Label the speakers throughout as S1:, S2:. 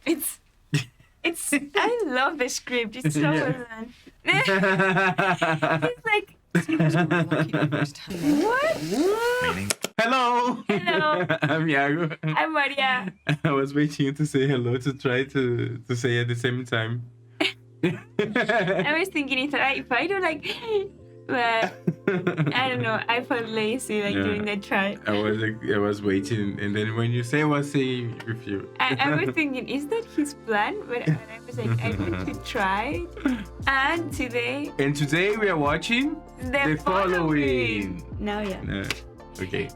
S1: It's I love the script. It's so well done. It's like what?
S2: Hello.
S1: Hello.
S2: I'm Iago.
S1: I'm Maria.
S2: I was waiting to say hello to try to say at the same time.
S1: I was thinking if I do like, but I don't know. I felt lazy doing the try.
S2: I was waiting, and then when you say, I was saying with you.
S1: I was thinking, is that his plan? But I was like, I want to try. And today
S2: we are watching
S1: the following. Now, yeah.
S2: No. Okay.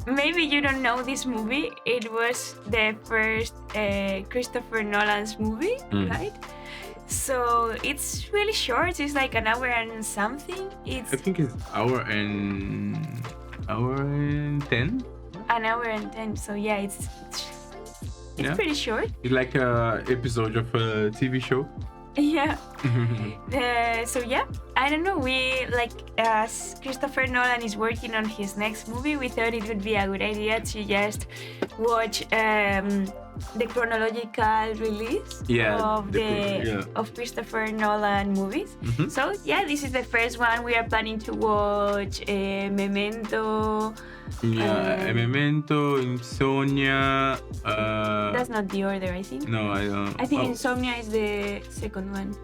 S1: Maybe you don't know this movie. It was the first Christopher Nolan's movie, right? So it's really short. It's like an hour and something.
S2: I think it's hour and 10.
S1: An hour and 10. So yeah, it's pretty short.
S2: It's like a episode of a TV show.
S1: Yeah. So yeah, I don't know. We as Christopher Nolan is working on his next movie, we thought it would be a good idea to just watch the chronological release of Christopher Nolan movies. So yeah, this is the first one. We are planning to watch Memento.
S2: Memento, Insomnia.
S1: That's not the order, I think.
S2: No, I don't.
S1: I think Insomnia is the second one.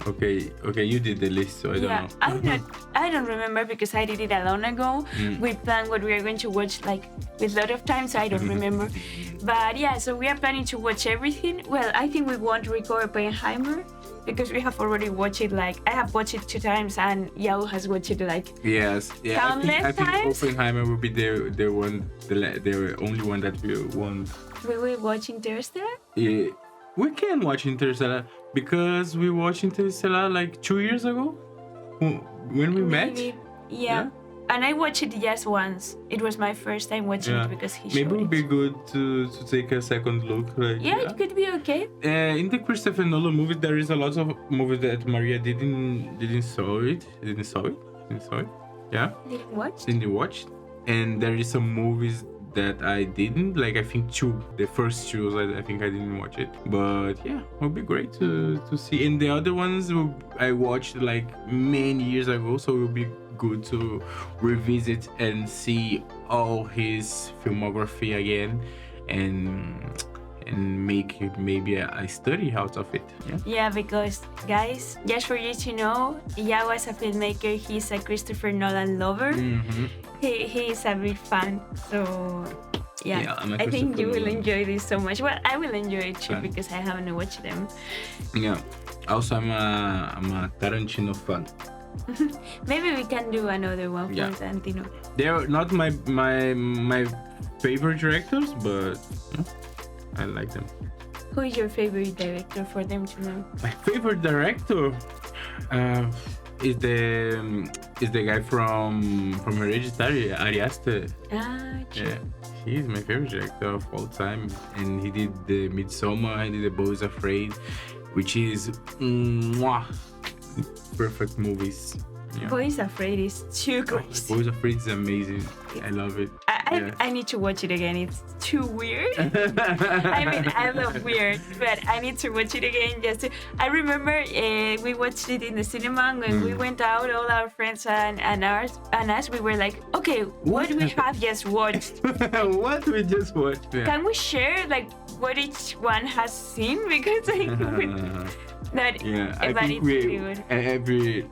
S2: Okay, you did the list, so I don't know.
S1: I don't remember because I did it a long ago. We planned what we are going to watch with a lot of time, so I don't remember. But yeah, so we are planning to watch everything. Well, I think we want to record Oppenheimer because we have already watched it. I have watched it 2 times, and Yao has watched it countless
S2: I think
S1: times.
S2: Oppenheimer will be the only one that we want.
S1: We will watch Interstellar.
S2: Yeah, we can watch Interstellar because we watched Interstellar 2 years ago when we met.
S1: Yeah. And I watched it just once. It was my first time watching it because he showed it.
S2: Maybe it would be good to take a second look.
S1: It could be okay.
S2: In the Christopher Nolan movies, there is a lot of movies that Maria didn't saw it. Yeah. Didn't watch. And there is some movies that I didn't. I think 2. The first 2, I think I didn't watch it. But yeah, it would be great to see. And the other ones I watched many years ago, so it will be good to revisit and see all his filmography again and make maybe a study out of it.
S1: Yeah, because guys, just for you to know, Yao as a filmmaker, he's a Christopher Nolan lover. He is a big fan, so yeah I think you will enjoy this so much. Well, I will enjoy it too because I haven't watched them.
S2: Yeah, also I'm a Tarantino fan.
S1: Maybe we can do another one for Tarantino.
S2: They're not my favorite directors, but I like them.
S1: Who is your favorite director for them to know?
S2: My favorite director is the guy from Hereditary, Ari Aster. Yeah, he's my favorite director of all time, and he did the Midsommar, he did the Boys Afraid, which is perfect movies. Yeah.
S1: Boys Afraid is too crazy.
S2: Boys Afraid is amazing. I love it.
S1: I need to watch it again. It's too weird. I mean, I love weird, but I need to watch it again I remember we watched it in the cinema, and when we went out, all our friends and us, we were like, okay, what we have just watched?
S2: What we just watched? Yeah.
S1: Can we share what each one has seen? Because I think
S2: good.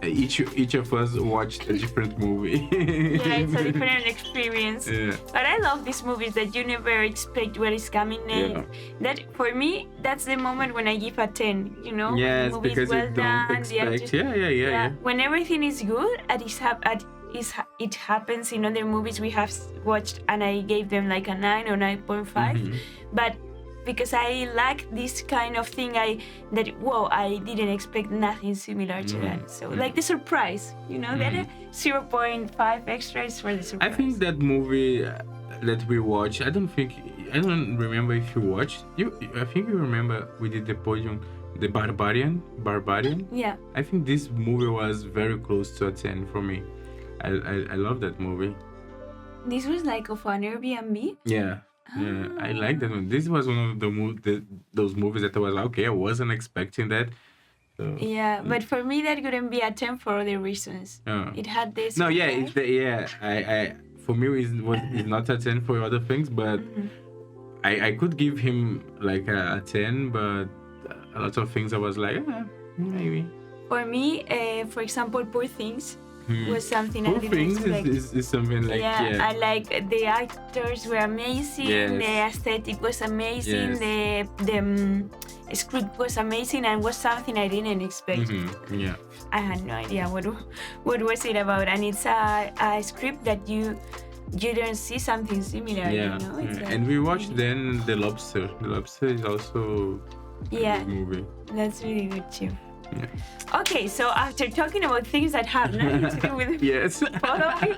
S2: Each of us watched a different movie.
S1: Yeah, it's a different experience.
S2: Yeah.
S1: But I love these movies that you never expect what is coming next.
S2: Yeah.
S1: That for me, that's the moment when I give a 10.
S2: Yes,
S1: the movie
S2: because
S1: is well
S2: you don't
S1: done,
S2: expect. Yeah.
S1: When everything is good, it happens in other movies we have watched, and I gave them a 9 or 9.5. But because I like this kind of thing, I didn't expect nothing similar to that. So the surprise, that 0.5 extra is for the surprise.
S2: I think that movie that we watched, I don't remember if you watched. I think you remember we did the podium, the Barbarian.
S1: Yeah.
S2: I think this movie was very close to a 10 for me. I love that movie.
S1: This was of an Airbnb?
S2: Yeah. Yeah, I like that one. This was one of those movies that I was like, okay, I wasn't expecting that. So,
S1: Yeah, but for me that couldn't be a 10 for other reasons.
S2: yeah.
S1: It had this.
S2: No, yeah,
S1: vibe.
S2: it's the, yeah. I for me it's not a 10 for other things, but I could give him like a 10, but a lot of things I was like, maybe.
S1: For me, for example, Poor Things was something I
S2: Poor
S1: didn't
S2: Things
S1: expect.
S2: is something like
S1: I like the actors were amazing.
S2: Yes.
S1: The aesthetic was amazing.
S2: Yes.
S1: The script was amazing and was something I didn't expect.
S2: Yeah.
S1: I had no idea what was it about, and it's a script that you don't see something similar.
S2: Yeah.
S1: You know? It's like,
S2: And we watched then The Lobster. The Lobster is also a good movie.
S1: That's really good too.
S2: Yeah.
S1: Okay, so after talking about things that have nothing to do with
S2: Yes.
S1: following,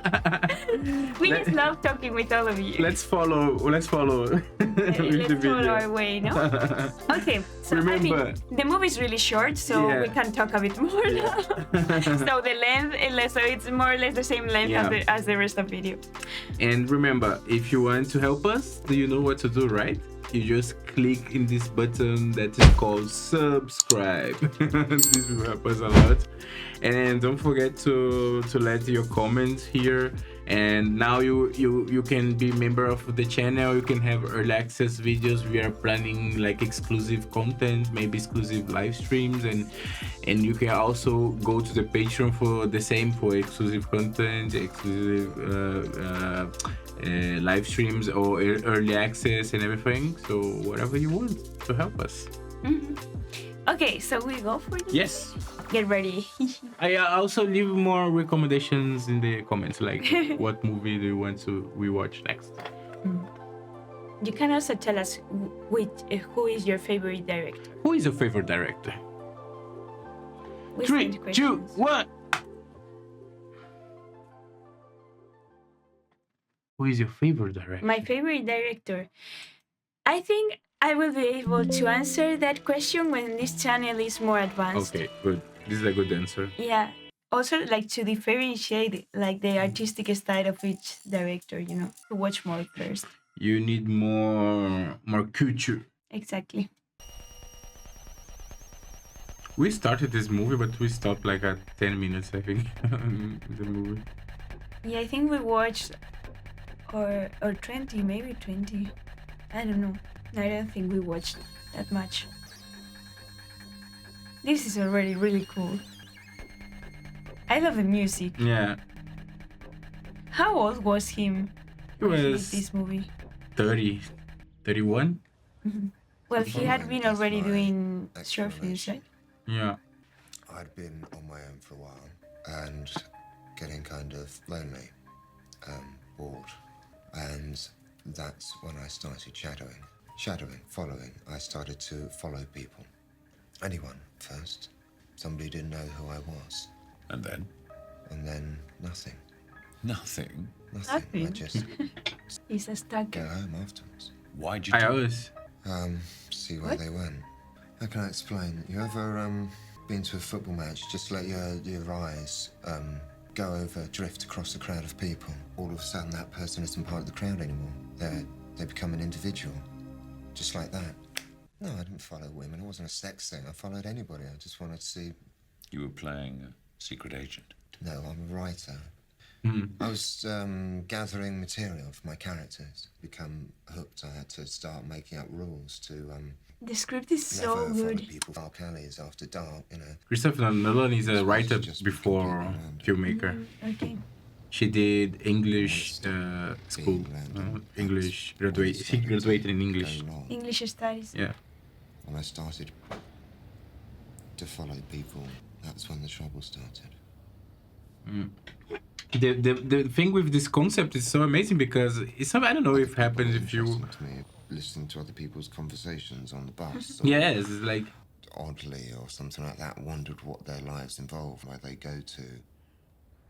S1: we just love talking with all of you.
S2: Let's follow.
S1: Let's follow our way, no? Okay, so
S2: Remember,
S1: I mean, the movie is really short, so we can talk a bit more now. So the length, so it's more or less the same length as the rest of the video.
S2: And remember, if you want to help us, do you know what to do, right? You just click in this button that is called subscribe. This will help us a lot. And don't forget to let your comments here. And now you can be member of the channel. You can have early access videos. We are planning like exclusive content, maybe exclusive live streams, and you can also go to the Patreon for the same, for exclusive content, exclusive live streams or early access and everything. So whatever you want to help us.
S1: Okay, so we go for this.
S2: Yes.
S1: Get ready.
S2: I also leave more recommendations in the comments, like what movie do you want to rewatch next.
S1: You can also tell us who is your favorite director.
S2: Who is your favorite director?
S1: We
S2: 3,
S1: send
S2: 2,
S1: questions.
S2: 1. Who is your favorite director?
S1: My favorite director. I think I will be able to answer that question when this channel is more advanced.
S2: Okay, good. This is a good answer.
S1: Yeah. Also, like to differentiate like the artistic style of each director, you know, to watch more first.
S2: You need more culture.
S1: Exactly.
S2: We started this movie, but we stopped like at 10 minutes, I think. The movie.
S1: Yeah, I think we watched or 20, maybe 20. I don't know. I don't think we watched that much. This is already really cool. I love the music.
S2: Yeah.
S1: How old was him
S2: He
S1: when he did
S2: was
S1: this movie?
S2: 30, 31?
S1: Well, he had been already doing short films, right?
S2: Yeah.
S3: I'd been on my own for a while and getting kind of lonely, bored. And that's when I started following. I started to follow people. Anyone first. Somebody didn't know who I was.
S4: And then?
S3: And then nothing.
S4: Nothing.
S3: Nothing. I just
S1: He's a
S3: go
S1: stalker.
S3: home afterwards.
S4: Why'd you
S2: I
S4: do
S2: always.
S3: See where they went. How can I explain? You ever been to a football match? Just let your eyes go over, drift across a crowd of people. All of a sudden, that person isn't part of the crowd anymore. They become an individual, just like that. No, I didn't follow women. It wasn't a sex thing. I followed anybody. I just wanted to see.
S4: You were playing a secret agent.
S3: No, I'm a writer. I was gathering material for my characters. Become hooked. I had to start making up rules to
S1: The script is so
S3: never follow
S1: good.
S3: people dark alleys after dark. You know.
S2: Christopher Nolan is a writer before filmmaker.
S1: Okay.
S2: She did English school. English graduate. She graduated in English.
S3: Going wrong.
S1: English studies.
S2: Yeah.
S3: When I started to follow people, that's when the trouble started.
S2: The thing with this concept is so amazing because it's I don't know if it happens if you.
S3: Listening to me, listening to other people's conversations on the bus. Or
S2: Yes, it's like
S3: oddly or something like that, wondered what their lives involve, where they go to.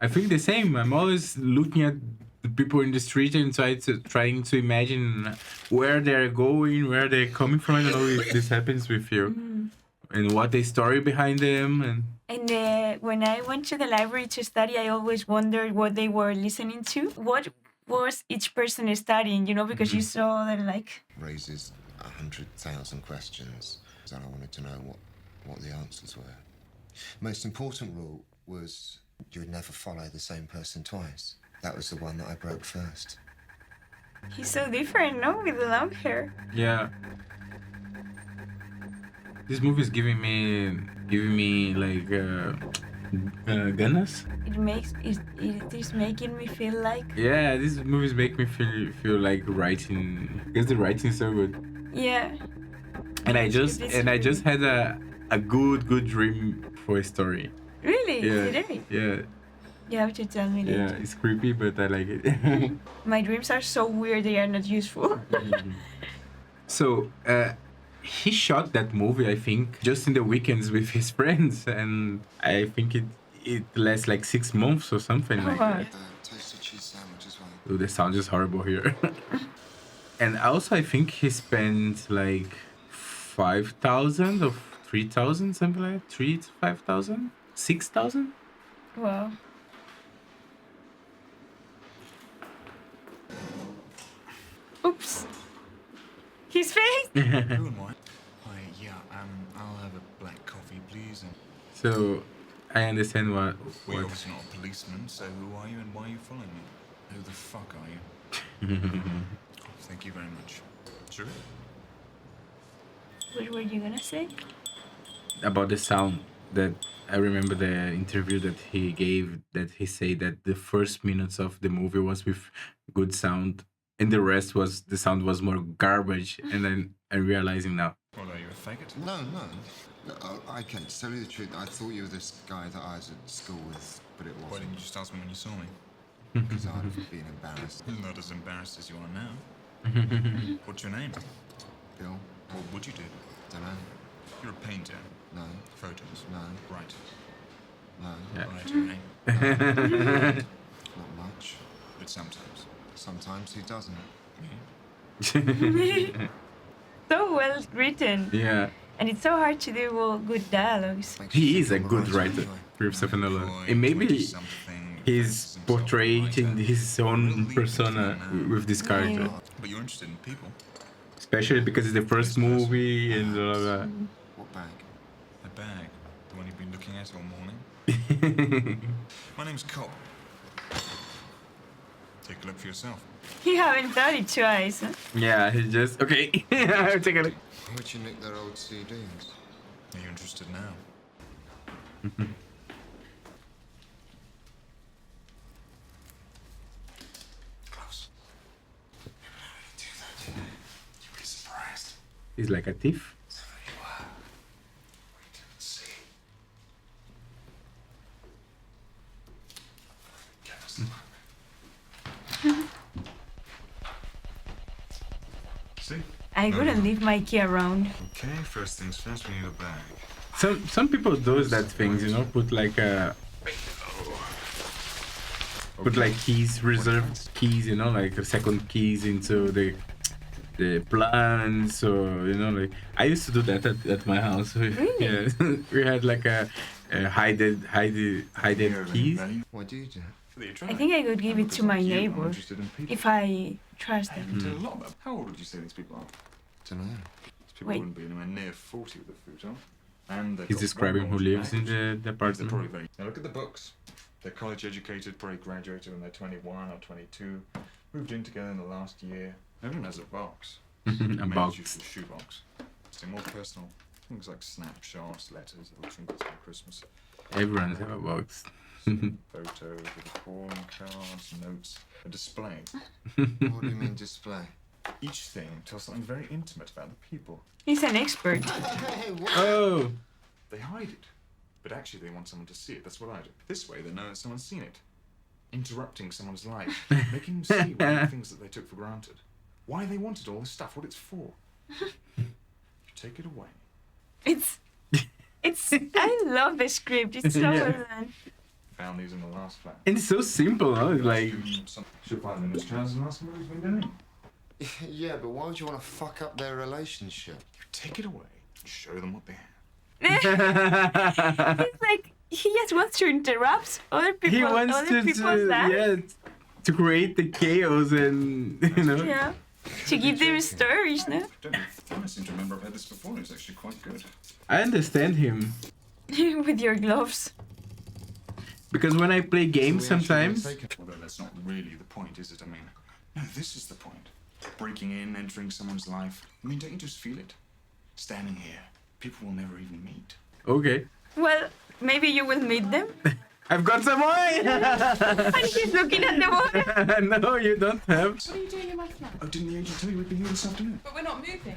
S2: I feel the same. I'm always looking at the people in the street and trying to imagine where they're going, where they're coming from. I don't know if this happens with you, and what the story behind them. And
S1: And when I went to the library to study, I always wondered what they were listening to. What was each person studying, you know, because you saw that like
S3: Raises 100,000 questions. And I wanted to know what the answers were. Most important rule was you would never follow the same person twice. That was the one that I broke first.
S1: he's so different, no, with the long hair.
S2: Yeah. This movie is giving me like gunners.
S1: It is making me feel like
S2: Yeah, these movies make me feel like writing, because the writing is so good.
S1: yeah.
S2: And I
S1: It's
S2: just
S1: really-
S2: had a good dream for a story.
S1: Really
S2: Yeah,
S1: today.
S2: yeah,
S1: You have to tell me
S2: yeah.
S1: later.
S2: It's creepy, but I like it.
S1: My dreams are so weird; they are not useful.
S2: So he shot that movie, I think, just in the weekends with his friends, and I think it lasts like 6 months or something like
S1: Wow.
S2: that.
S3: Toasted cheese sandwich as well.
S2: Oh, the sound is horrible here. And also, I think he spent like 5,000 or 3,000, something like that. 3 to 5,000, 6,000.
S1: Wow. Oops. His face.
S5: Who am I? Hi, yeah, I'll have a black coffee, please. And
S2: So I understand
S5: well,
S2: what.
S5: you're obviously not a policeman, so who are you and why are you following me? Who the fuck are you? Thank you very much. Sure.
S1: What were you gonna say?
S2: About the sound, that I remember the interview that he gave, that he said that the first minutes of the movie was with good sound and the rest was the sound was more garbage. And then I'm realizing now.
S5: What are you, a faggot?
S3: No. Okay, to tell you the truth, I thought you were this guy that I was at school with, but it
S5: Why
S3: wasn't.
S5: didn't you just ask me when you saw me?
S3: Because I'd have been embarrassed.
S5: Not as embarrassed as you are now. What's your name?
S3: Bill?
S5: What would you do?
S3: Dunno.
S5: You're a painter.
S3: No.
S5: Photos.
S3: No.
S5: Right.
S3: No.
S2: Yeah.
S5: Right, your name.
S3: Not much.
S5: But sometimes.
S3: Sometimes he doesn't.
S5: Me?
S1: So well written,
S2: Yeah,
S1: and it's so hard to do well, good dialogues.
S3: Makes you
S2: he
S3: think
S2: is a
S3: I'm
S2: good
S3: right
S2: writer,
S3: anyway.
S2: Christopher Nolan.
S5: Boy,
S2: And maybe
S5: 20-something,
S2: he's
S5: fancies himself a
S2: portraying
S5: writer.
S2: his own persona with this character.
S5: But you're interested in people.
S2: Especially because it's the first movie and blah, blah,
S3: What bag?
S5: A bag. The one you've been looking at all morning.
S2: blah.
S5: My name's Cobb. Take a look for yourself.
S1: You haven't thought it twice. Huh?
S2: Yeah, he just okay. I'll take a look.
S3: Where'd you nick their old CDs?
S5: Are you interested now? Close. Do that. You'll be surprised.
S2: He's like a thief.
S5: So you are. Wait and see. Give us the See?
S1: I wouldn't leave my key around.
S5: Okay, first things first, we need a bag.
S2: Some people do that things, you know, put like keys, reserved keys, you know, like second keys into the plants, or you know, like I used to do that at my house. Yeah, we had like a hidden keys.
S3: Why do you do it?
S1: I think I could give it to my neighbor if I trust them.
S5: Tell a lot about. How old would you say these people are?
S3: Dunno.
S5: These people
S1: Wait.
S5: wouldn't be anywhere near 40 with a futon. And they've
S2: He's
S5: got
S2: describing who
S5: one
S2: lives in
S5: language.
S2: the
S5: They're probably
S2: apartment.
S5: very. Now look at the books. They're college educated, probably graduated when they're 21 or 22. Moved in together in the last year. Everyone has a box.
S2: A
S5: Mainly
S2: box.
S5: used as a shoebox. So more personal things like snapshots, letters, little trinkets for Christmas.
S2: Everyone's have a box.
S5: Photos, little calling cards, notes, a display.
S3: What do you mean display?
S5: Each thing tells something very intimate about the people.
S1: He's an expert.
S3: Hey, what?
S2: Oh,
S5: They hide it, but actually they want someone to see it. That's what I do. This way they know that someone's seen it. Interrupting someone's life, making them see one of the things that they took for granted. Why they wanted all this stuff, what it's for. You take it away.
S1: It's. I love the script. It's so
S2: Yeah.
S1: well done.
S5: Found these in the last flat.
S2: and it's so simple, huh? It's like
S5: Should find them in his trousers and ask him what he's been doing.
S3: Yeah, but why would you want to fuck up their relationship?
S5: You take it away and show them what they have.
S1: It's like he just wants to interrupt other people.
S2: he wants
S1: other
S2: to
S1: people's lives.
S2: yeah, to create the chaos and
S1: Yeah. To give them stories, no?
S5: Don't I seem to remember I've had this before. It's actually quite good.
S2: I understand him
S1: With your gloves.
S2: because when I play games sometimes.
S5: Although that's not really the point, is it? I mean, no, this is the point. Breaking in, entering someone's life. I mean, don't you just feel it? Standing here, people will never even meet.
S2: Okay.
S1: Well, maybe you will meet them.
S2: I've got some wine!
S1: And he's looking at the water.
S2: No, you don't have.
S6: What are you doing in my flat?
S5: Oh, didn't the agent tell you we'd be here this afternoon?
S6: But we're not moving.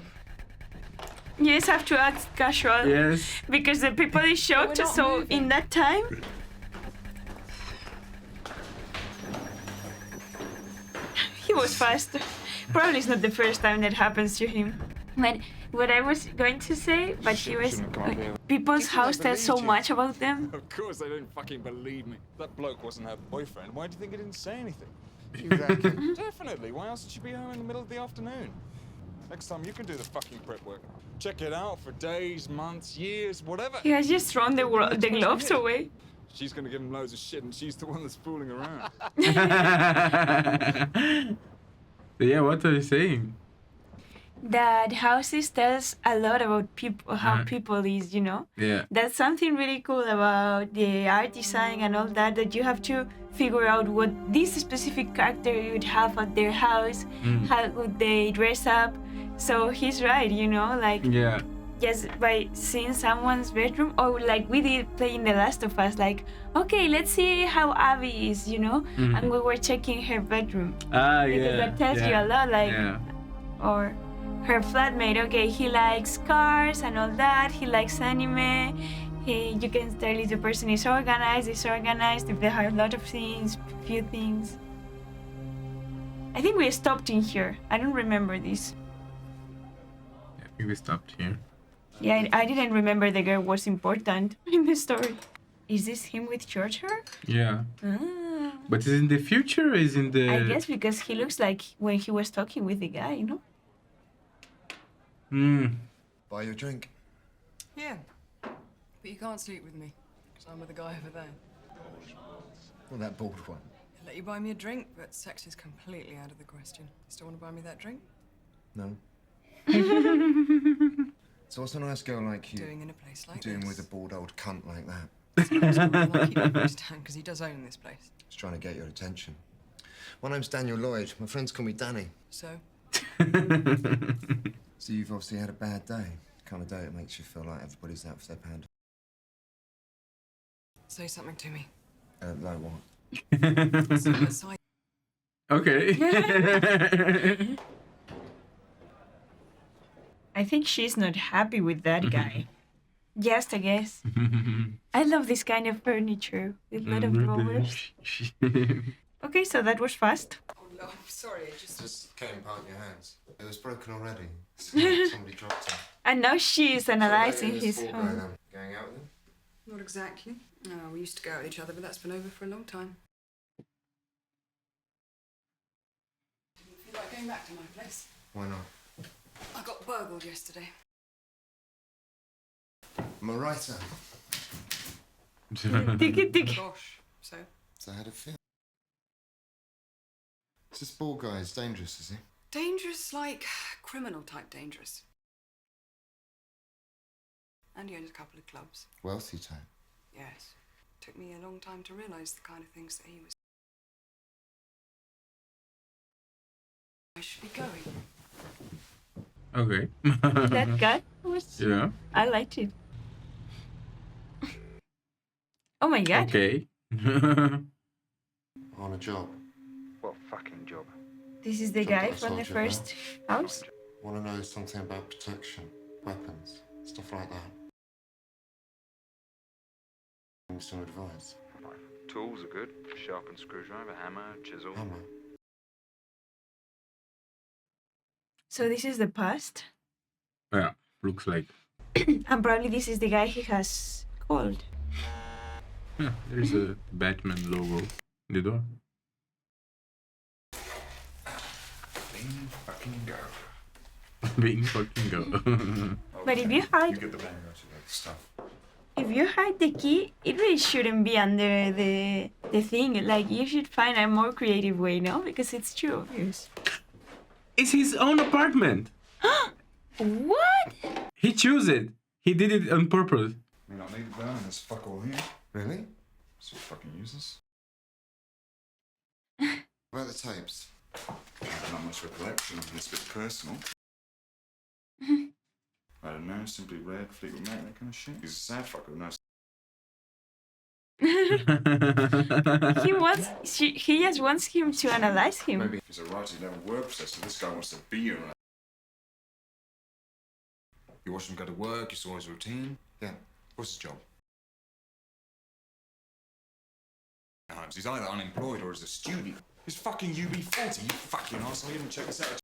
S1: You just have to act casual.
S2: Yes.
S1: Because the people is shocked,
S6: We're not
S1: so
S6: moving.
S1: in that time... He was fast. Probably it's not the first time that happens to him. But what I was going to say, but he was... People's house tells so much about them.
S7: Of course they didn't fucking believe me. That bloke wasn't her boyfriend. Why do you think he didn't say anything? Definitely. Why else would she be home in the middle of the afternoon? Next time you can do the fucking prep work. Check it out for days, months, years, whatever.
S1: He has just thrown the gloves away.
S7: She's gonna give him loads of shit and she's the one that's fooling around.
S2: So yeah, what are you saying?
S1: That houses tells a lot about people, how people is, you know?
S2: Yeah.
S1: That's something really cool about the art design and all that you have to figure out what this specific character would have at their house, how would they dress up. So he's right, you know, like
S2: Yeah.
S1: just by seeing someone's bedroom, or like we did playing The Last of Us, like, okay, let's see how Abby is, you know? And we were checking her bedroom.
S2: Ah,
S1: Because
S2: yeah.
S1: that tells
S2: yeah.
S1: you a lot, like,
S2: Yeah.
S1: or her flatmate, okay, he likes cars and all that, he likes anime, you can tell if the person is organized, disorganized, if they have a lot of things, few things. I think we stopped in here. I don't remember this.
S2: I think we stopped here.
S1: Yeah, I didn't remember the girl was important in the story. Is this him with short hair?
S2: Yeah.
S1: Ah.
S2: But is in the future or is in the...
S1: I guess because he looks like when he was talking with the guy, you know?
S3: Buy you a drink.
S6: Yeah. But you can't sleep with me, because I'm with the guy over there.
S3: Well, that bald one.
S6: I'll let you buy me a drink, but sex is completely out of the question. Still want to buy me that drink?
S3: No. So what's a nice girl like you
S6: Doing in a place like
S3: doing
S6: this.
S3: with a bald old cunt like that?
S6: I'll keep your voice down, because he does own this place.
S3: He's trying to get your attention. My name's Daniel Lloyd. My friends call me Danny.
S6: So,
S3: So you've obviously had a bad day. The kind of day that makes you feel like everybody's out for their pound.
S6: say something to me.
S3: Like what?
S6: So aside,
S2: Okay.
S1: I think she's not happy with that guy. Just a guess. I love this kind of furniture with a lot of drawers. Okay, so that was fast.
S6: oh no, I'm sorry, it just...
S3: Just came apart in your hands. It was broken already. Somebody dropped it.
S1: And now she's analyzing his
S3: Going,
S1: home.
S3: going out with him?
S6: Not exactly. We used to go out with each other, but that's been over for a long time. Didn't feel like going back to my place.
S3: Why not?
S6: I got burgled yesterday.
S3: I'm a writer.
S1: Tick it, tick.
S6: Gosh, so?
S3: So how did it feel? Is this bald guy is dangerous, is he?
S6: Dangerous, like criminal type dangerous. And he owns a couple of clubs.
S3: Wealthy type.
S6: Yes. Took me a long time to realise the kind of things that he was. I should be going.
S2: Okay.
S1: That guy was...
S2: Yeah.
S1: I liked it. Oh my god.
S2: Okay.
S3: On a job.
S7: What fucking job?
S1: This is the
S3: Something
S1: guy
S3: I
S1: from the
S3: told you about.
S1: first house.
S3: Want to know something about protection, weapons, stuff like that. Some advice.
S7: Tools are good. Sharpened screwdriver, hammer, chisel.
S3: Hammer.
S1: So this is the past.
S2: Yeah, looks like.
S1: And probably this is the guy he has called.
S2: Yeah, there's a Batman logo in the door.
S5: Bing fucking go.
S2: Being fucking go.
S1: But if you hide...
S5: You get the bang out of that stuff.
S1: if you hide the key, it really shouldn't be under the thing. Like, you should find a more creative way, no? Because it's too obvious.
S2: It's his own apartment.
S1: What?
S2: He chose it. He did it on purpose.
S5: May not need it there, and there's fuck all here.
S3: Really?
S5: So fucking useless.
S3: What about the tapes?
S5: Not much recollection, and it's a bit personal. I don't know, simply read Fleetwood Mac, that kind of shit. He's a sad fucker who knows.
S1: He just wants him to analyze him.
S5: Maybe he's a writer, you never word processor. This guy wants to be you. You watch him go to work, you saw his routine.
S3: Yeah.
S5: What's his job? He's either unemployed or he's a student. He's fucking UB40, you fucking arsehole. You didn't check this out.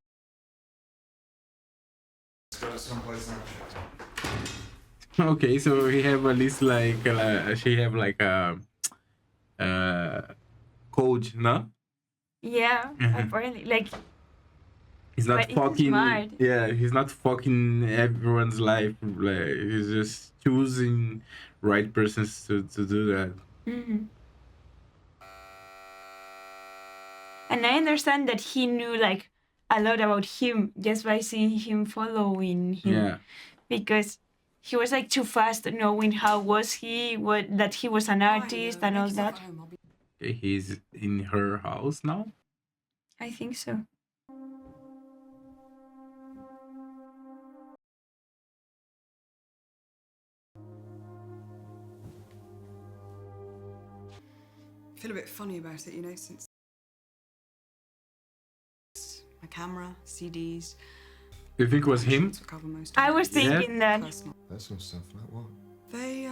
S5: Let's go to someplace now.
S2: Okay, so he have at least like she have like a code, no?
S1: Yeah,
S2: Mhm.
S1: apparently. Like,
S2: He's not
S1: But he's
S2: fucking.
S1: smart.
S2: Yeah, he's not fucking everyone's life. Like he's just choosing right persons to do that.
S1: mhm. And I understand that he knew like a lot about him just by seeing him following him.
S2: Yeah.
S1: Because he was like too fast knowing how was he, that he was an artist and all that.
S2: Okay, he's in her house now.
S1: I think so.
S6: I feel a bit funny about it, you know, since my camera, CDs.
S2: You think it was him?
S6: to cover most of
S1: I
S6: it.
S1: was thinking that.
S6: Personal.
S3: Personal stuff like what?
S6: They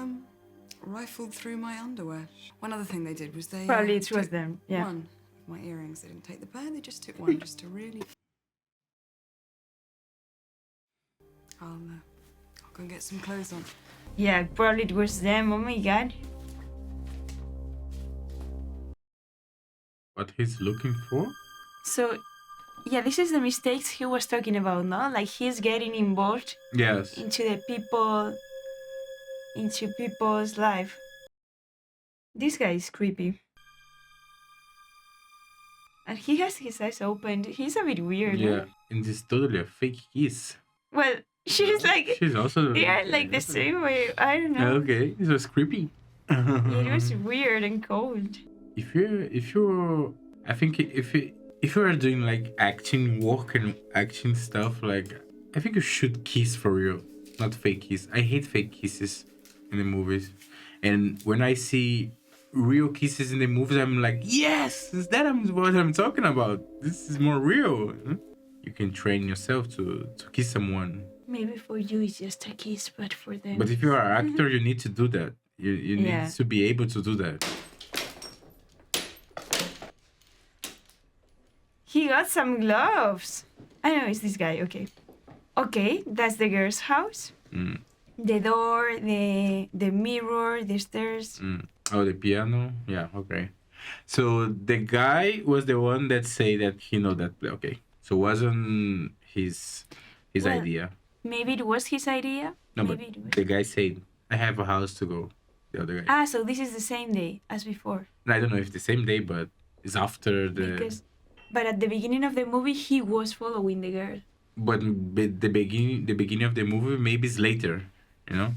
S6: rifled through my underwear. One other thing they did was they
S1: Probably it was
S6: took
S1: them. Yeah.
S6: one of my earrings. They didn't take the pair. They just took one, just to really. I'll go and get some clothes on.
S1: Yeah, probably it was them. Oh my god.
S2: What he's looking for?
S1: So, yeah, this is the mistakes he was talking about, no? Like he's getting involved
S2: Yes.
S1: into people's life. This guy is creepy. And he has his eyes opened. He's a bit weird.
S2: Yeah,
S1: No?
S2: and it's totally a fake kiss.
S1: Well, she's like,
S2: She's also.
S1: they are like the same way. I don't know.
S2: Okay, it was creepy.
S1: It was weird and cold.
S2: If you're, I think if you are doing like acting work and acting stuff, like I think you should kiss for real, not fake kiss. I hate fake kisses in the movies, and when I see real kisses in the movies, I'm like, yes, is that what I'm talking about? This is more real. You can train yourself to kiss someone,
S1: Maybe for you it's just a kiss, but for them.
S2: but if you are an actor, you need to do that. You
S1: Yeah.
S2: need to be able to do that.
S1: He got some gloves. I know it's this guy. Okay. Okay, that's the girl's house.
S2: Mm.
S1: The door, the mirror, the stairs.
S2: Oh, the piano. Yeah, okay. So the guy was the one that say that he know that play. Okay, so wasn't his
S1: Well,
S2: idea?
S1: Maybe it was his idea.
S2: No,
S1: Maybe
S2: but
S1: it was.
S2: the guy said, "I have a house to go." The other guy.
S1: Ah, so this is the same day as before.
S2: I don't know if it's the same day, but it's after the.
S1: But at the beginning of the movie, he was following the girl.
S2: But the beginning of the movie maybe it's later, you know,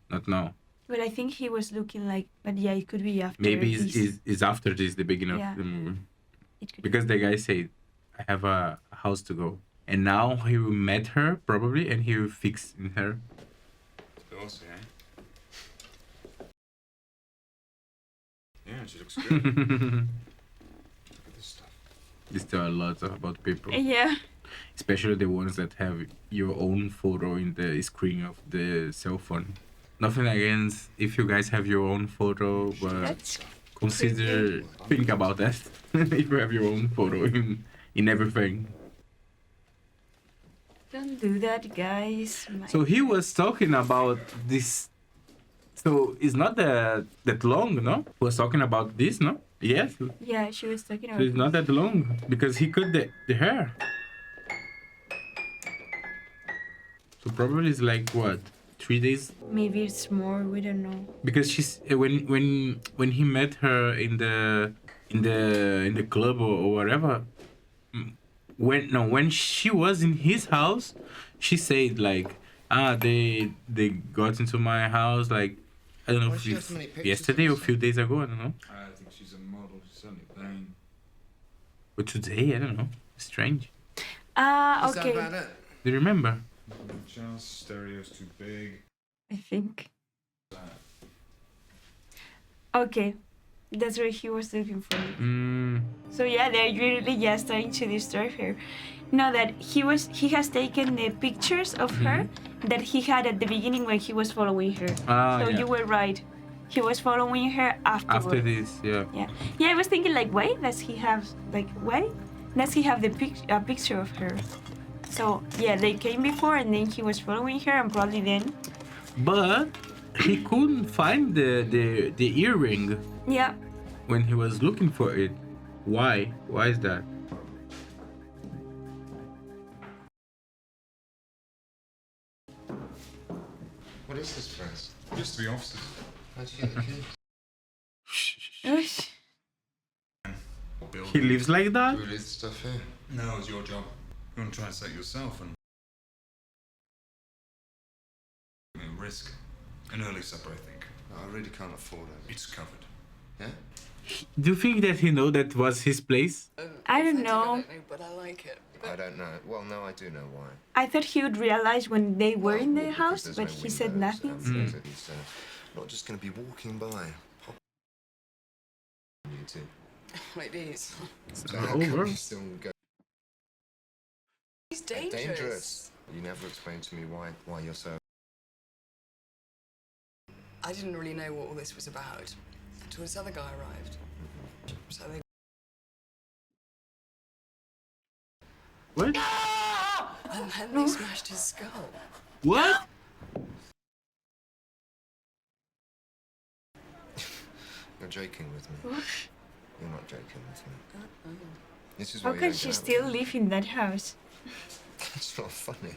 S2: not now.
S1: But I think he was looking like. But yeah, it could be after.
S2: Maybe
S1: this.
S2: it's after this the beginning
S1: Yeah.
S2: of the movie.
S1: It could
S2: Because the guy said, "I have a house to go," and now he met her probably, and he will fix in her.
S5: Awesome, eh? Yeah, she looks good. Look at this stuff.
S2: This tell a lot about people,
S1: Yeah.
S2: especially the ones that have your own photo in the screen of the cell phone. Nothing against if you guys have your own photo, but
S1: That's
S2: consider think about that if you have your own photo in everything.
S1: Don't do that, guys.
S2: So he was talking about this. So it's not that long, no? He was talking about this, no? Yes. So
S1: Yeah, she was talking about.
S2: it's not that long because he cut the hair. So probably it's like what, 3 days.
S1: Maybe it's more. We don't know.
S2: Because she's when he met her in the club or whatever. When she was in his house, she said like, they got into my house like, I don't know
S3: Why
S2: if
S3: does she have so many pictures
S2: yesterday
S3: of
S2: or a few days ago, I don't know.
S4: I think she's a model. She's certainly plain.
S2: But today, I don't know. Strange.
S3: Is that
S1: Okay.
S3: about it?
S2: Do you remember?
S4: Just stereo's too big.
S1: I think. Okay. That's what he was looking for. So yeah, they're really just trying to disturb her. Now that he has taken the pictures of her that he had at the beginning when he was following her. So
S2: Yeah.
S1: you were right. He was following her afterwards.
S2: After this, yeah.
S1: Yeah, I was thinking like, why does he have the picture of her? So yeah, they came before and then he was following her and probably then.
S2: But he couldn't find the earring
S1: Yeah.
S2: when he was looking for it. Why? Why is that?
S3: What is this place?
S4: Used to be officers.
S3: How'd you get the keys?
S1: Ush.
S2: He lives like that?
S3: Do we leave the stuff here?
S4: No, it's your job. You want to try and set yourself and risk an early supper, I think.
S3: No, I really can't afford it.
S4: It's covered.
S3: Yeah?
S2: Do you think that he know that was his place?
S1: I don't know.
S6: I don't know, but I like it.
S3: I don't know. Well, no, I do know why.
S1: I thought he would realize when they were in the
S3: Well, because
S1: house,
S3: there's
S1: but
S3: no
S1: he said
S3: windows,
S1: nothing.
S3: and he's not just going to be walking by. You two.
S6: Like these.
S3: So how come
S2: over.
S3: you still go?
S6: He's dangerous.
S3: You never explained to me why you're so.
S6: I didn't really know what all this was about until this other guy arrived. So they.
S2: What?
S6: And then they smashed his skull.
S2: What?
S3: You're joking with me. You're not joking with me. This is why
S1: How
S3: you
S1: can
S3: don't
S1: she
S3: go out
S1: still
S3: with me.
S1: live in that house?
S3: It's not funny.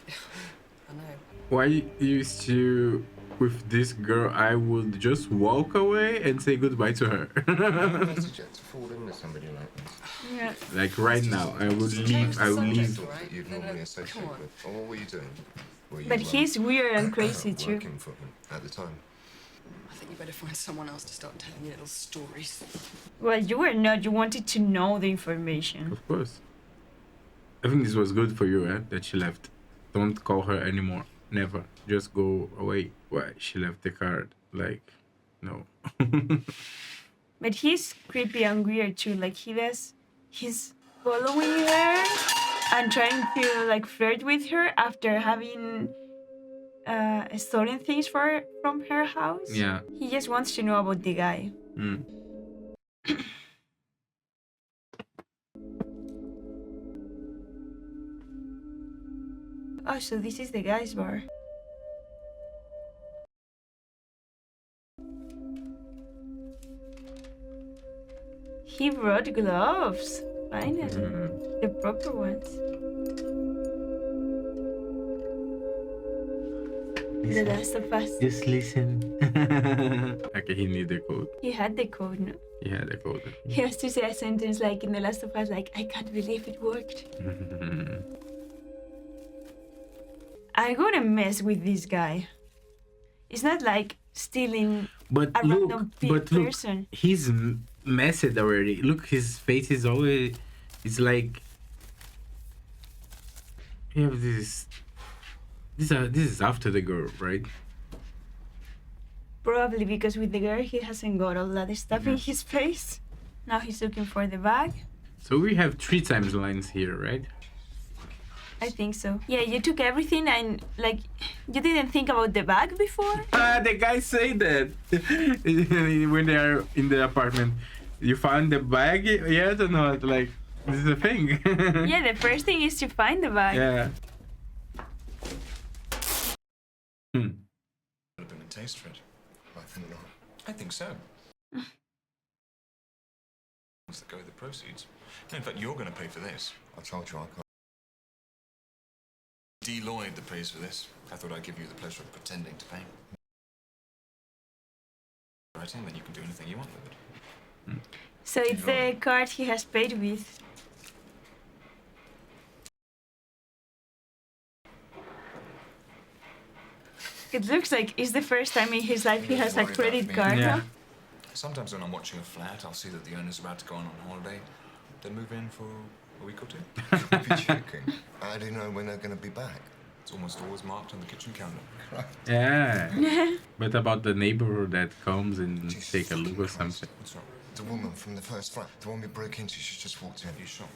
S6: I know.
S2: Why used to with this girl? I would just walk away and say goodbye to her.
S3: I suggest to fall in with somebody like this.
S1: Yeah.
S2: Like right now, I would leave. I would leave.
S3: That you'd normally associate
S6: Come on.
S3: with. Or what were you doing? Were you,
S1: But he's weird and crazy too.
S3: working for him at the time.
S6: I think you better find someone else to start telling you little stories.
S1: Well, you were not. You wanted to know the information.
S2: Of course. I think this was good for you, that she left. Don't call her anymore. Never. Just go away. Why? She left the card. Like, no.
S1: But he's creepy and weird too. Like he's following her and trying to like flirt with her after having stolen things from her house.
S2: Yeah.
S1: He just wants to know about the guy.
S2: Mm.
S1: Oh, so this is the guy's bar. He brought gloves. Finally. The proper ones. The Last of Us.
S2: Just listen. Okay, he need the code.
S1: He had the code, no?
S2: He had the code.
S1: He has to say a sentence like in The Last of Us, like, I can't believe it worked. I'm gonna mess with this guy. It's not like stealing
S2: But
S1: a
S2: look,
S1: random person.
S2: he's messed already. Look, his face is always. It's like. You have this. This is after the girl, right?
S1: Probably because with the girl, he hasn't got all that stuff in his face. Now he's looking for the bag.
S2: So we have 3 timelines here, right?
S1: I think so. Yeah, you took everything and, like, you didn't think about the bag before?
S2: The guys say that when they are in the apartment. You found the bag yet or not? Like, this is a thing.
S1: Yeah, the first thing is to find the bag.
S2: Yeah.
S5: Would have been a taste for it.
S3: I think not.
S5: I think so. What's the go with the proceeds? No, in fact, you're going to pay for this.
S3: I told you I can't.
S5: D. Lloyd, the
S8: praise for this. I thought I'd give you the pleasure of pretending to paint. Writing, then you can do anything you want with it.
S1: So it's the card he has paid with. It looks like it's the first time in his life he has a credit card.
S2: Yeah.
S1: Huh?
S8: Sometimes when I'm watching a flat, I'll see that the owner's about to go on holiday. Then move in for a week or two.
S3: You're joking. How do you know when they're going to be back?
S8: It's almost always marked on the kitchen counter.
S2: Yeah. But about the neighbor that comes and
S3: Jesus
S2: take a look or
S3: fucking Christ.
S2: something.
S8: What's wrong?
S3: The woman from the first flat, the one we broke into, she just walked in.
S8: Are you sure?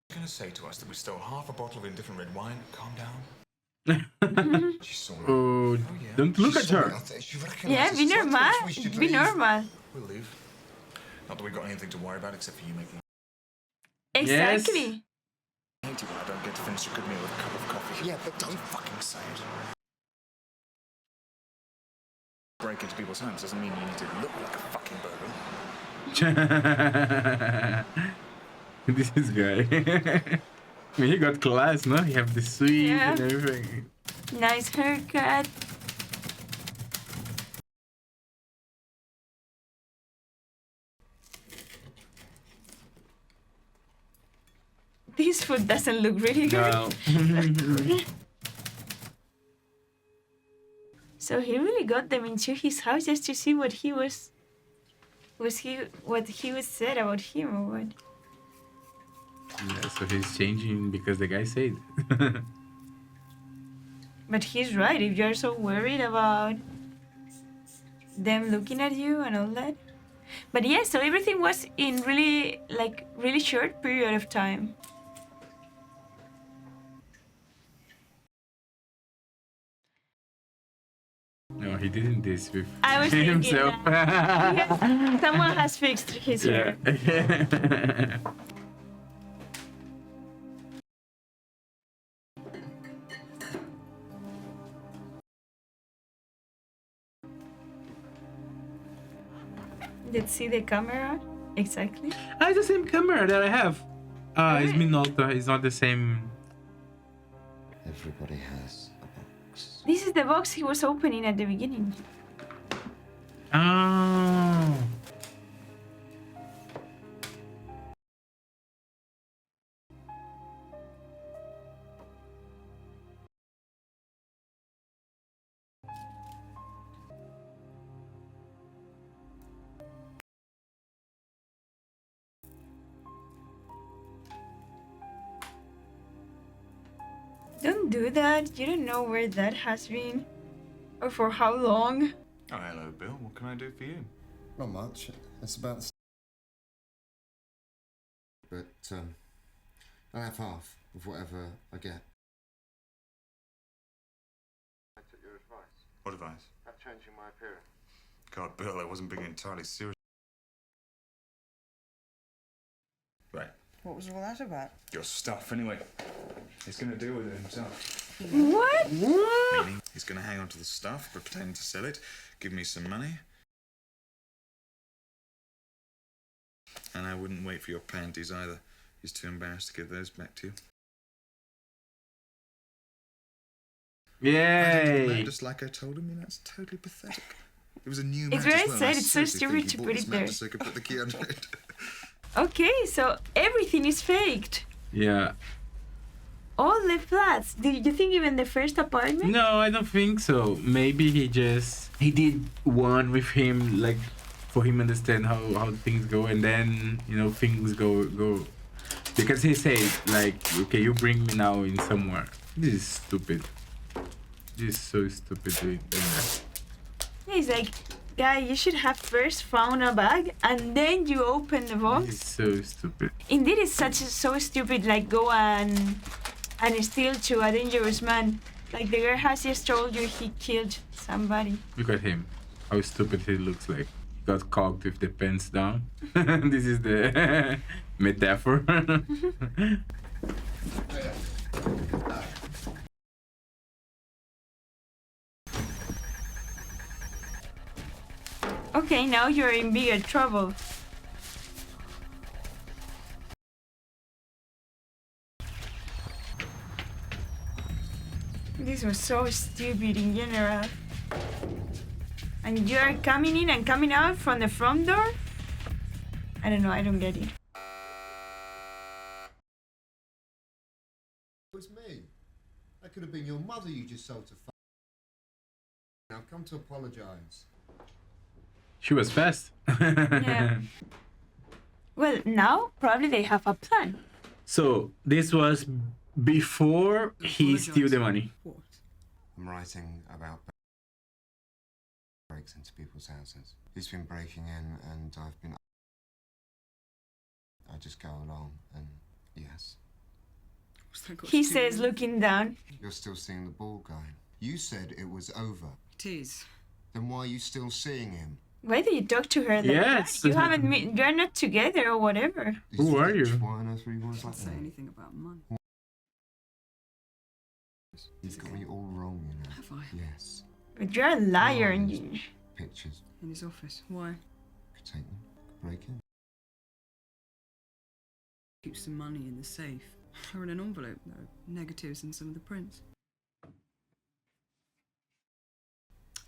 S8: You're going to say to us that we stole half a bottle of indifferent red wine? Calm down.
S3: She saw me.
S2: Oh,
S8: yeah.
S2: don't look
S3: She
S2: at
S3: saw me.
S2: her.
S3: She recognised
S1: Yeah,
S3: us.
S1: be
S3: So I
S1: normal.
S3: thought we should
S1: Be
S3: leave.
S1: normal.
S8: We'll leave. Not that we've got anything to worry about except for you making.
S1: Exactly.
S8: I hate it when I don't get to finish a good meal with a cup of coffee.
S3: Yeah, but
S8: Don't fucking say it. Break into people's homes doesn't mean you need to look like a fucking burglar.
S2: This is guy. I mean, he got class, no? He have the suite
S1: Yeah.
S2: and everything.
S1: Nice haircut. This food doesn't look really good.
S2: No.
S1: So he really got them into his house just to see what he was said about him or what?
S2: Yeah, so he's changing because the guy said.
S1: But he's right. If you're so worried about them looking at you and all that. But yeah, so everything was in really short period of time.
S2: No, he didn't this with
S1: I was thinking
S2: himself.
S1: Yeah, someone has fixed his
S2: Yeah.
S1: hair. Let's see the camera. Exactly.
S2: It's the same camera that I have. It's
S1: Alright.
S2: Minolta. It's not the same.
S3: Everybody has a box.
S1: This is the box he was opening at the beginning.
S2: Oh.
S1: Don't do that. You don't know where that has been. Or for how long.
S5: Oh, hello, Bill. What can I do for you?
S3: Not much. It's about. But I'll have half of whatever I get. I took your advice.
S5: What advice?
S3: About changing my appearance.
S5: God, Bill, I wasn't being entirely serious. Right.
S6: What was all that about?
S5: Your stuff, anyway. He's gonna deal with it himself.
S1: What?
S5: Meaning, he's gonna hang on to the stuff, but pretend to sell it, give me some money. And I wouldn't wait for your panties either. He's too embarrassed to give those back to you.
S2: Yay!
S5: Just like I told him, that's totally pathetic. It was a new
S1: It's
S5: match
S1: very
S5: as well, and
S1: sad,
S5: I
S1: it's so
S5: seriously
S1: stupid
S5: think
S1: to
S5: he bought
S1: put
S5: this
S1: it there.
S5: mattress so he could put the key under it.
S1: Okay, so everything is faked.
S2: Yeah.
S1: All the flats. Did you think even the first apartment?
S2: No, I don't think so. Maybe he did one with him, like for him understand how things go, and then things go because he said like, okay, you bring me now in somewhere. This is stupid. This is so stupid doing that.
S1: He's like, guy, you should have first found a bag and then you open the
S2: This is
S1: box.
S2: so stupid.
S1: Indeed, it's so stupid. Like go and steal to a dangerous man. Like the girl has just told you he killed somebody.
S2: Look at him. How stupid he looks like. Got cocked with the pants down. This is the metaphor.
S1: Okay, now you're in bigger trouble. This was so stupid in general. And you're coming in and coming out from the front door? I don't know, I don't get it.
S3: It was me. That could have been your mother you just sold to I've come to apologise.
S2: She was fast.
S1: Yeah. Well, now probably they have a plan.
S2: So this was before he steal the money.
S6: What?
S3: I'm writing about breaks into people's houses. He's been breaking in and I just go along and yes.
S6: What's that got
S1: He
S6: to do
S1: says,
S6: with
S1: looking down.
S3: You're still seeing the bald guy. You said it was over.
S6: it? It is.
S3: Then why are you still seeing him?
S1: Why do you talk to her like
S2: Yes.
S1: that? You haven't you're not together or whatever.
S2: Who are you?
S3: Why on earth were you like
S6: Don't say
S3: that?
S6: anything about money.
S3: You've got me all wrong, you know.
S6: Have I?
S3: Yes.
S1: But you're a liar and
S3: Lies.
S1: you...
S3: Pictures.
S6: In his office. Why?
S3: Could take them. Could break in.
S6: Keeps the money in the safe. Or in an envelope, though. Negatives and some of the prints.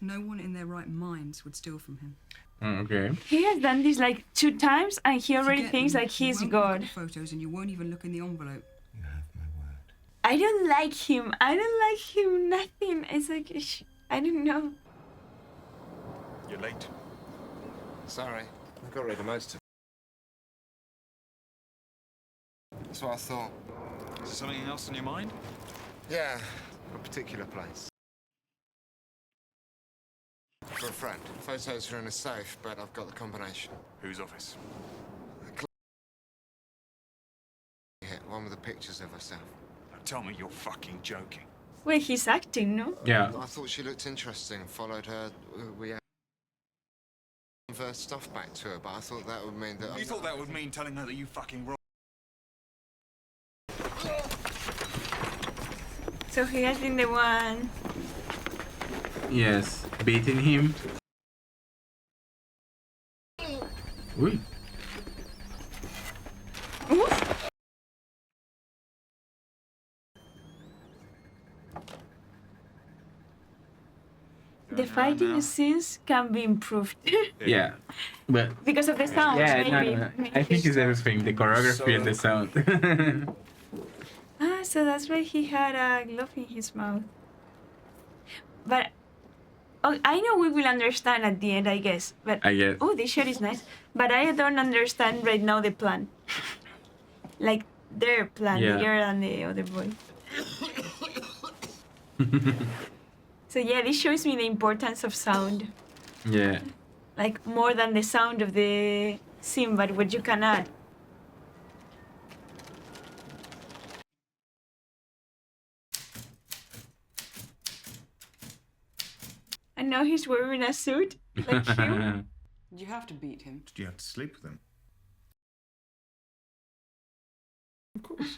S6: No one in their right minds would steal from him.
S2: Oh, okay.
S1: He has done this like 2 times and he already
S6: Forget
S1: thinks
S6: them.
S1: like
S6: You
S1: he's
S6: won't look at
S1: God.
S6: the photos and you won't even look in the envelope.
S3: You have my word.
S1: I don't like him. I don't like him. Nothing. It's like, I don't know.
S7: You're late.
S3: Sorry. I got rid of most of it. That's what I thought.
S7: Is there something else on your mind?
S3: Yeah, a particular place. For a friend. Photos are in a safe, but I've got the combination.
S7: Whose office?
S3: Here, one with the pictures of herself.
S7: Now tell me you're fucking joking.
S1: Wait, he's acting, no?
S2: Yeah.
S3: I thought she looked interesting and followed her. We had her stuff back to her, but I thought that would mean that.
S7: You thought that would mean telling her that you fucking wrong?
S1: So he has been the one.
S2: Yes. Beating him. Uy.
S1: Oof. The fighting scenes can be improved.
S2: Yeah. But
S1: Because of the sounds,
S2: yeah,
S1: maybe.
S2: no. I think it's everything. The choreography and the sound.
S1: Ah, so that's why he had a glove in his mouth. But oh, I know we will understand at the end, I guess. But
S2: I guess.
S1: oh, this shot is nice. But I don't understand right now the plan. Like their plan,
S2: Yeah.
S1: the girl and the other boy. So yeah, this shows me the importance of sound.
S2: Yeah.
S1: Like more than the sound of the scene, but what you can add. And now he's wearing a suit, like him.
S6: Did you have to beat him?
S5: Did you have to sleep with him?
S2: Of course.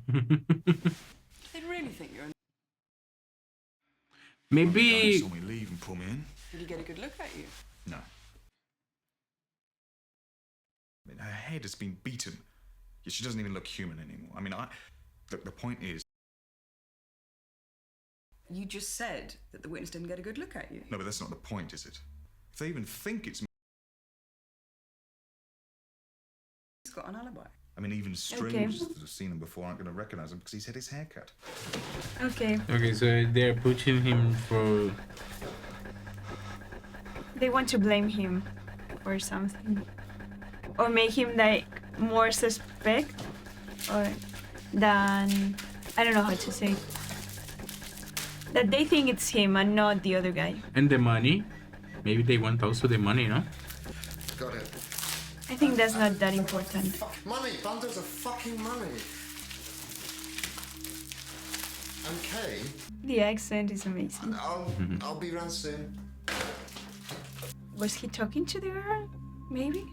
S6: They really think you're.
S5: He
S2: Maybe.
S5: saw me leave and pull me in.
S6: Did he get a good look at you?
S5: No. I mean, her head has been beaten. Yet she doesn't even look human anymore. I mean, Look, the point is...
S6: You just said that the witness didn't get a good look at you.
S5: No, but that's not the point, is it? If they even think it's me...
S6: He's got an alibi.
S5: I mean, even strangers that have seen him before aren't going to recognise him because he's had his hair cut.
S1: Okay.
S2: Okay, so they're pushing him for.
S1: They want to blame him for something. Or make him like more suspect or than I don't know how to say. That they think it's him and not the other guy.
S2: And the money. Maybe they want also the money, no?
S3: Got it.
S1: I think that's not that important.
S3: Money! Bundles of fucking money! And Kay,
S1: The accent is amazing.
S3: I'll be round soon.
S1: Was he talking to the girl? Maybe?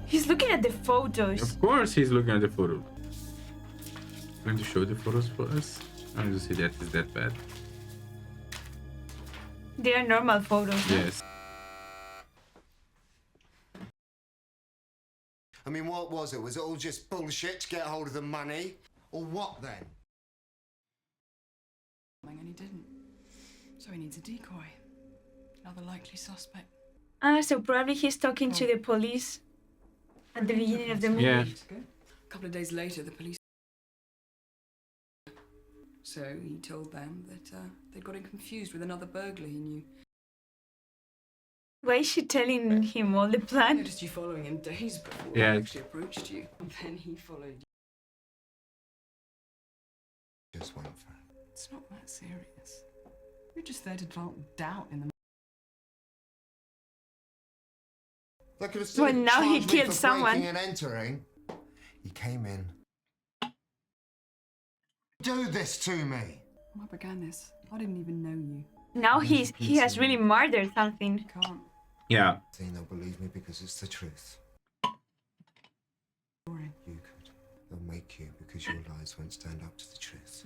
S1: He's looking at the photos.
S2: Of course he's looking at the photo. Going to show the photos for us? I want to see that is that bad.
S1: They are normal photos. No?
S2: Yes.
S3: I mean, what was it? Was it all just bullshit to get hold of the money? Or what then?
S6: And he didn't. So he needs a decoy. Another likely suspect.
S1: So probably he's talking to the police at the beginning of the movie.
S2: Yeah.
S6: A couple of days later, the police. So he told them that they'd got him confused with another burglar he knew.
S1: Why is she telling him all the
S6: I
S1: plan?
S6: noticed you following him days before
S2: Yeah.
S6: he actually approached you. And then he followed you.
S3: Just went for it.
S6: It's not that serious. You're just there to plant doubt in them.
S3: They could have still
S1: Well, now he
S3: charged me
S1: killed
S3: for
S1: someone.
S3: breaking and entering. He came in. Do this to me.
S6: When I began this, I didn't even know you.
S1: Now he has really murdered something.
S6: Can't.
S2: Yeah.
S3: Saying they'll believe me because it's the truth.
S6: Story.
S3: You could. They'll make you because your lies won't stand up to the truth.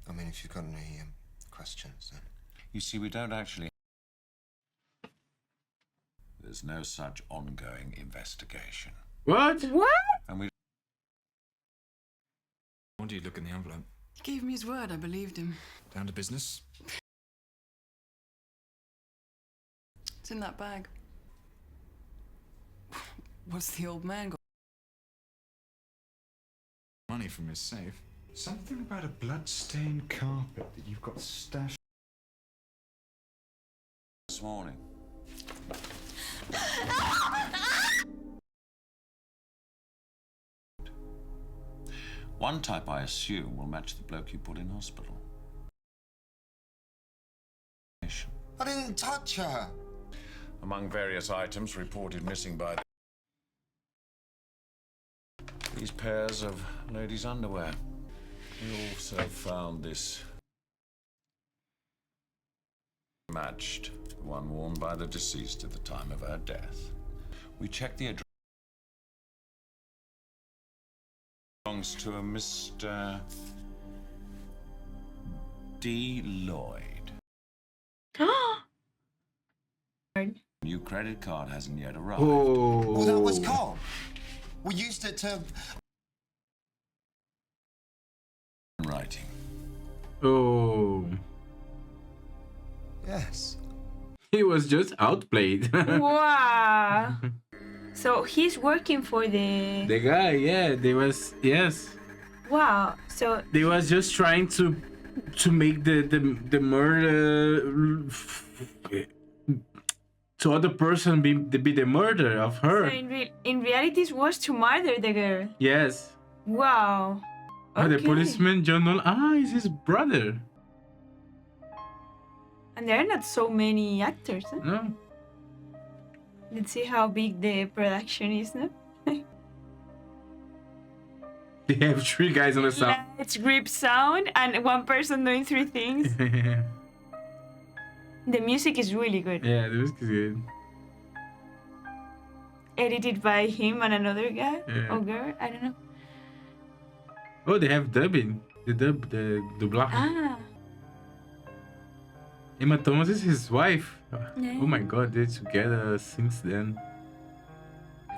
S3: I mean, if you've got any questions, then.
S9: You see, we don't actually. There's no such ongoing investigation.
S2: What?
S1: What?
S9: And we.
S8: Why do you look in the envelope?
S6: He gave me his word, I believed him.
S8: Down to business?
S6: It's in that bag. What's the old man got?
S5: Money from his safe. Something about a blood-stained carpet that you've got stashed.
S9: This morning. One type, I assume, will match the bloke you put in hospital.
S3: I didn't touch her.
S9: Among various items reported missing by these pairs of ladies' underwear. We also found this matched the one worn by the deceased at the time of her death. We checked the address. Belongs to a Mr. D. Lloyd. New credit card hasn't yet arrived.
S3: Well, that was
S2: Oh.
S3: calm. We used it to.
S9: Writing.
S2: Oh.
S3: Yes.
S2: He was just outplayed.
S1: Wow. So he's working for the.
S2: The guy, yeah, they was yes.
S1: Wow. So
S2: They was just trying to make the murder to other person be the murder of
S1: so
S2: her.
S1: in reality, it was to murder the girl.
S2: Yes.
S1: Wow.
S2: Ah, the
S1: Okay.
S2: policeman John Nolan. Ah, it's his brother.
S1: And there are not so many actors. Huh?
S2: No.
S1: Let's see how big the production is, no?
S2: They have 3 guys on the sound.
S1: Let's grip sound and one person doing 3 things. The music is really good.
S2: Yeah, the music is good.
S1: Edited by him and another guy
S2: Yeah.
S1: or girl, I don't know.
S2: Oh, they have dubbing. The dublage.
S1: Ah,
S2: Emma Thomas is his wife.
S1: Yeah.
S2: Oh my god, they're together since then.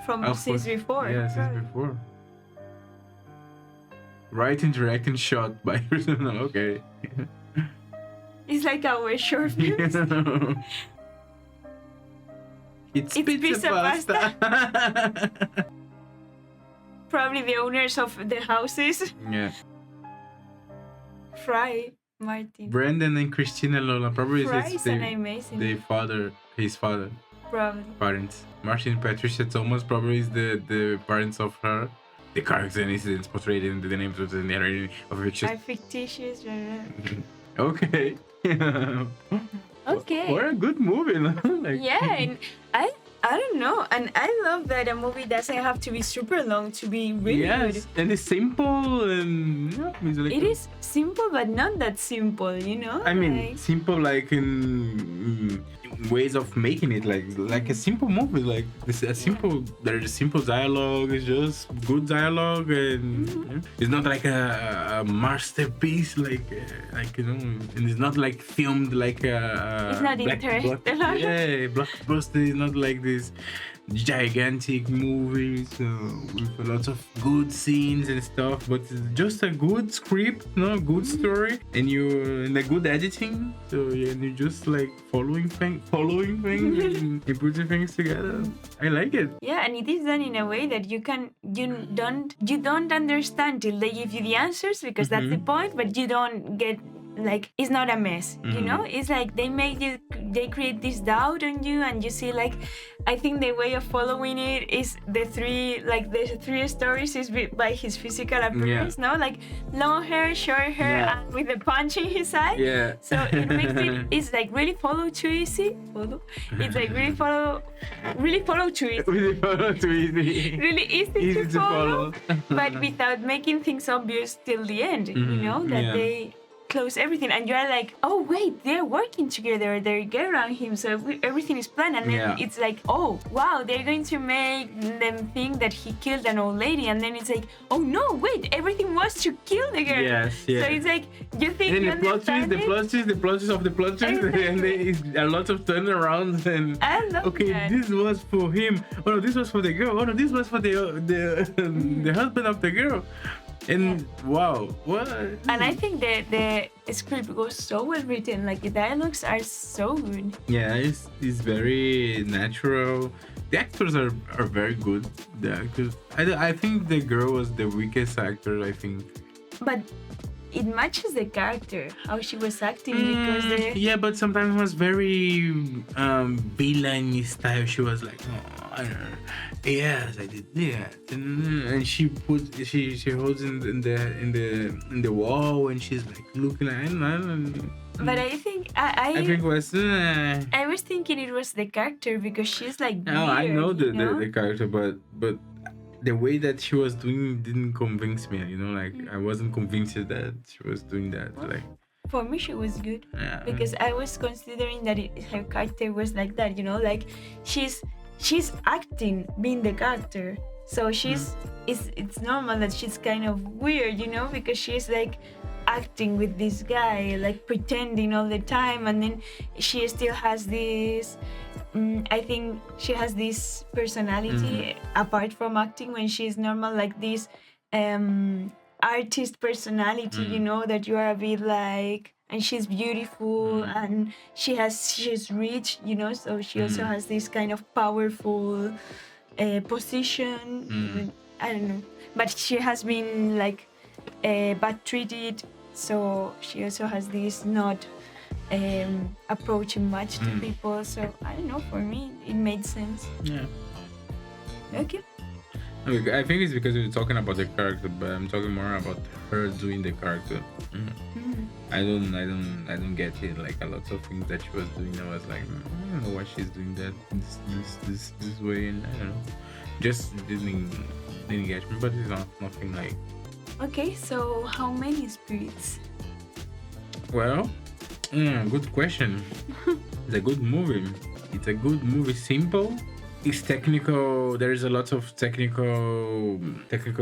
S1: from
S2: Oh,
S1: since before.
S2: Yeah, since
S1: probably.
S2: before. Writing, directing, shot by Christopher Okay.
S1: It's like our short films.
S2: It's
S1: It's
S2: pizza,
S1: pizza
S2: pasta.
S1: Probably the owners of the houses.
S2: Yeah.
S1: Fry Martin.
S2: Brandon and Christina Nolan probably
S1: Fry
S2: is
S1: is an amazing.
S2: his father,
S1: Probably.
S2: parents. Martin and Patricia Thomas probably is the parents of her. The characters and incidents portrayed in the names of the narrating of fiction.
S1: Are fictitious. Blah, blah.
S2: Okay.
S1: Okay.
S2: What a good movie. Like,
S1: Yeah, and I don't know, and I love that a movie doesn't have to be super long to be really
S2: yes,
S1: good.
S2: and it's simple and yeah, it's like
S1: It is simple, but not that simple, you know.
S2: I mean,
S1: Like,
S2: simple like in ways of making it like a simple movie, like this a simple there's a simple dialogue. It's just good dialogue, and it's not like a masterpiece, like and it's not like filmed like a
S1: It's not Interstellar.
S2: yeah, blockbuster. It's not like this gigantic movie, so with a lot of good scenes and stuff, but it's just a good script, good story, and a good editing. So yeah, and you just like following things and putting things together. I like it.
S1: Yeah, and it is done in a way that you don't understand till they give you the answers, because that's the point, but you don't get, like, it's not a mess, you know? It's like they create this doubt on you, and you see, like, I think the way of following it is the three stories is by his physical appearance, no? Like long hair, short hair, and with a punch in his eye.
S2: Yeah.
S1: So it makes it's like really follow too easy. It's like really follow too easy.
S2: Really follow too easy.
S1: Really easy to follow. But without making things obvious till the end, you know, that they close everything, and you're like, oh wait, they're working together, they get around him, so everything is planned, and then it's like, oh wow, they're going to make them think that he killed an old lady, and then it's like, oh no, wait, everything was to kill the girl.
S2: Yes.
S1: So it's like, you think
S2: and
S1: you
S2: the plot twist of the plot twist, and there's a lot of turnarounds, and
S1: I love that.
S2: This was for him, oh no, this was for the girl, oh no, this was for the husband of the girl. And wow, what?
S1: And I think the script was so well written, like the dialogues are so good.
S2: Yeah, it's very natural. The actors are very good. The actors, I think the girl was the weakest actor, I think.
S1: But it matches the character, how she was acting, because
S2: yeah, but sometimes it was very villain style. She was like, oh, I don't know. Yes, I did that, and she holds in the wall, and she's like looking at it.
S1: But I think
S2: I think it was.
S1: I was thinking it was the character, because she's like.
S2: No, I know
S1: the
S2: the character, but the way that she was doing didn't convince me. You know, like I wasn't convinced that she was doing that. Like
S1: for me, she was good, because I was considering that her character was like that. You know, like she's acting being the character, so it's normal that she's kind of weird, you know, because she's like acting with this guy, like pretending all the time, and then she still has this I think she has this personality apart from acting, when she's normal, like this artist personality, you know, that you are a bit like, and she's beautiful, and she's rich, you know, so she also has this kind of powerful position. I don't know, but she has been like bad treated, so she also has this not approaching much to people. So I don't know, for me it made sense.
S2: Yeah.
S1: Okay.
S2: I think it's because we're talking about the character, but I'm talking more about her doing the character. I don't get it. Like a lot of things that she was doing, I was like, I don't know why she's doing that this way, and I don't know. Just didn't get me, but it's nothing like.
S1: Okay, so how many spirits?
S2: Well, good question. It's a good movie. Simple. It's technical. There is a lot of technical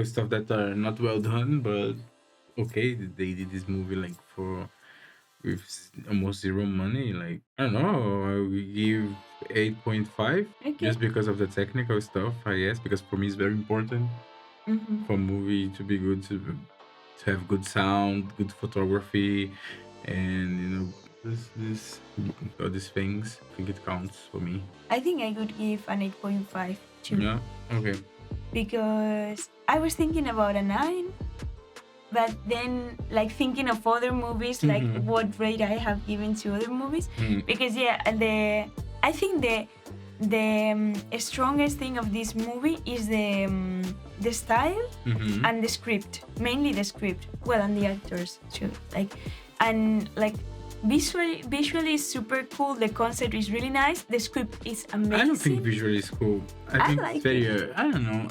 S2: stuff that are not well done, but okay, they did this movie like with almost zero money. Like, I don't know, I will give 8.5 just because of the technical stuff, I guess, because for me it's very important for a movie to be good, to have good sound, good photography, and you know, all these things. I think it counts for me.
S1: I think I could give an 8.5 too.
S2: Yeah, okay.
S1: Because I was thinking about a 9, but then like thinking of other movies, like what rate I have given to other movies. Because I think the strongest thing of this movie is the style and the script, mainly the script. Well, and the actors too. Visually is super cool. The concept is really nice. The script is amazing.
S2: I don't think visually is cool. I think
S1: like
S2: it's very. I don't know.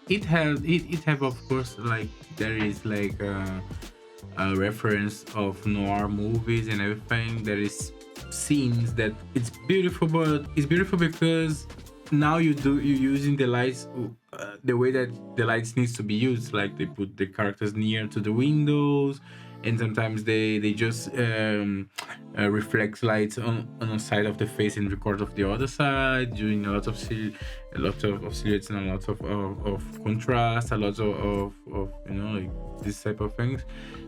S2: It have of course, like there is like a reference of noir movies and everything. There is scenes that it's beautiful, but it's beautiful because now you're using the lights the way that the lights needs to be used. Like they put the characters near to the windows, and sometimes they just reflect lights on the side of the face and record of the other side, doing a lot of silhouettes and a lot of contrast, a lot of like this type of things.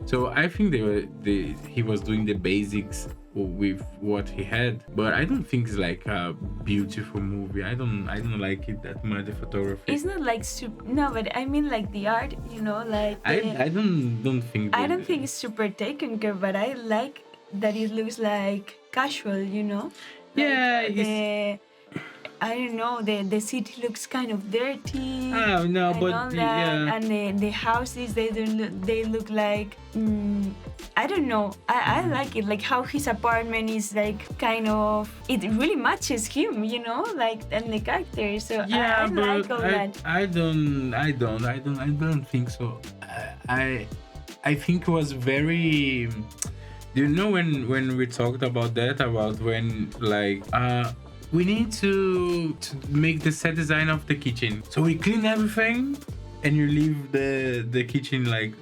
S2: So I think he was doing the basics with what he had, but I don't think it's like a beautiful movie. I don't like it that much, the photography.
S1: It's not like no, but I mean like the art, like
S2: I don't think
S1: I don't think it's super taken care, but I like that it looks like casual,
S2: Yeah,
S1: I don't know, the city looks kind of dirty.
S2: Oh no,
S1: and
S2: but
S1: all that.
S2: yeah.
S1: And the houses, they look like I don't know. I like it, like how his apartment is like kind of, it really matches him, like, and the character. So
S2: Yeah,
S1: I like all that.
S2: I don't think so. I think it was very. Do you know when we talked about that, about when like we need to make the set design of the kitchen, so we clean everything and you leave the kitchen like